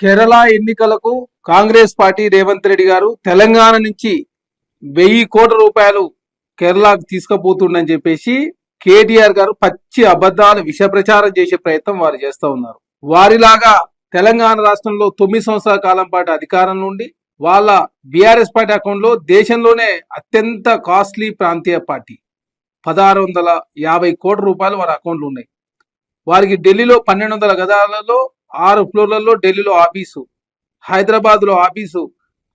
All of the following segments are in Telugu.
కేరళ ఎన్నికలకు కాంగ్రెస్ పార్టీ రేవంత్ రెడ్డి గారు తెలంగాణ నుంచి 1000 కోట్ల రూపాయలు కేరళకు తీసుకుపోతుండని చెప్పేసి కేటీఆర్ గారు పచ్చి అబద్ధాలు విష ప్రచారం చేసే ప్రయత్నం వారు చేస్తూ ఉన్నారు. వారిలాగా తెలంగాణ రాష్ట్రంలో 9 సంవత్సరాల కాలం పాటు అధికారం నుండి వాళ్ళ బీఆర్ఎస్ పార్టీ అకౌంట్ లో దేశంలోనే అత్యంత కాస్ట్లీ ప్రాంతీయ పార్టీ 1650 కోట్ల రూపాయలు వారి అకౌంట్లు ఉన్నాయి. వారికి ఢిల్లీలో 1200 గదాలలో 6 ఫ్లోర్లలో ఢిల్లీలో ఆఫీసు, హైదరాబాద్ లో ఆఫీసు,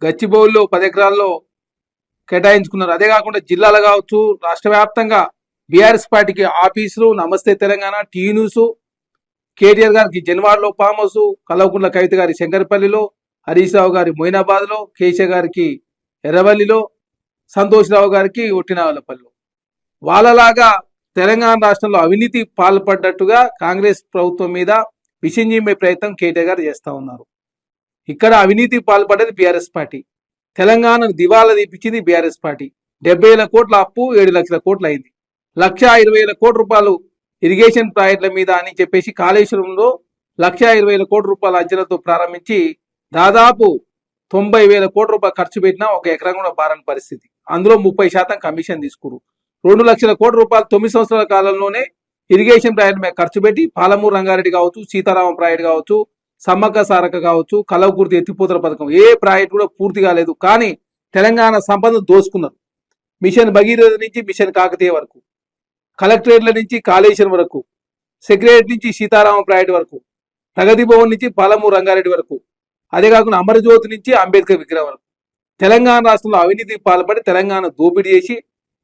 గచ్చిబౌలిలో 10 ఎకరాల్లో కేటాయించుకున్నారు. అదే కాకుండా జిల్లాలు కావచ్చు, రాష్ట్ర వ్యాప్తంగా బీఆర్ఎస్ పార్టీకి ఆఫీసులు, నమస్తే తెలంగాణ, టీ న్యూస్, కేటీఆర్ గారికి జన్వాడలో ఫామ్ హౌస్, కల్వకుంట్ల కవిత గారి శంకరపల్లిలో, హరీష్ రావు గారి మొయినాబాద్ లో, కేశవ్ గారికి ఎర్రవల్లిలో, సంతోష్ రావు గారికి ఒట్టినావలపల్లిలో. వాళ్ళలాగా తెలంగాణ రాష్ట్రంలో అవినీతి పాల్పడ్డట్టుగా కాంగ్రెస్ ప్రభుత్వం మీద విషయం చెప్పే ప్రయత్నం కేటీఆర్ గారు చేస్తా ఉన్నారు. ఇక్కడ అవినీతి పాల్పడ్డది బీఆర్ఎస్ పార్టీ. తెలంగాణను దివాలా తీపించింది బీఆర్ఎస్ పార్టీ. 70,000 కోట్ల అప్పు 7 లక్షల కోట్లు అయింది. 1,20,000 కోట్ల రూపాయలు ఇరిగేషన్ ప్రాజెక్టుల మీద అని చెప్పేసి కాళేశ్వరంలో 1,20,000 కోట్ల రూపాయల అంచనాతో ప్రారంభించి దాదాపు 90,000 కోట్ల రూపాయలు ఖర్చు పెట్టినా ఒక ఎకరం కూడా బారని పరిస్థితి. అందులో 30% కమిషన్ తీసుకురు. 2 లక్షల కోట్ల రూపాయలు 9 సంవత్సరాల కాలంలోనే ఇరిగేషన్ ప్రాజెక్టు మీద ఖర్చు పెట్టి పాలమూరు రంగారెడ్డి కావచ్చు, సీతారామ ప్రాజెక్టు కావచ్చు, సమ్మక్క సారక్క కావచ్చు, కలవకుర్తి ఎత్తిపోతల పథకం ఏ ప్రాజెక్టు కూడా పూర్తి కాలేదు. కానీ తెలంగాణ సంపదను దోసుకున్నారు. మిషన్ భగీరథ నుంచి మిషన్ కాకతీయ వరకు, కలెక్టరేట్ల నుంచి కాళేశ్వరం వరకు, సెక్రటరీ నుంచి సీతారామ ప్రాజెక్టు వరకు, ప్రగతి భవన్ నుంచి పాలమూరు రంగారెడ్డి వరకు, అదే కాకుండా అమరజ్యోతి నుంచి అంబేద్కర్ విగ్రహం వరకు తెలంగాణ రాష్ట్రంలో అవినీతి పాల్పడి తెలంగాణ దోపిడీ చేసి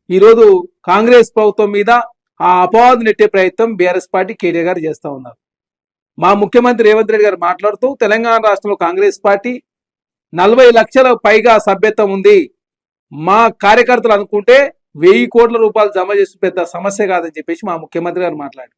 ఈరోజు కాంగ్రెస్ ప్రభుత్వం మీద ఆ అపవాదు నెట్టే ప్రయత్నం బీఆర్ఎస్ పార్టీ కేటీఆర్ గారు చేస్తా ఉన్నారు. మా ముఖ్యమంత్రి రేవంత్ రెడ్డి గారు మాట్లాడుతూ తెలంగాణ రాష్ట్రంలో కాంగ్రెస్ పార్టీ 40 లక్షల పైగా సభ్యత్వం ఉంది, మా కార్యకర్తలు అనుకుంటే 1000 కోట్ల రూపాయలు జమ చేసి పెద్ద సమస్య కాదని చెప్పేసి మా ముఖ్యమంత్రి గారు మాట్లాడారు.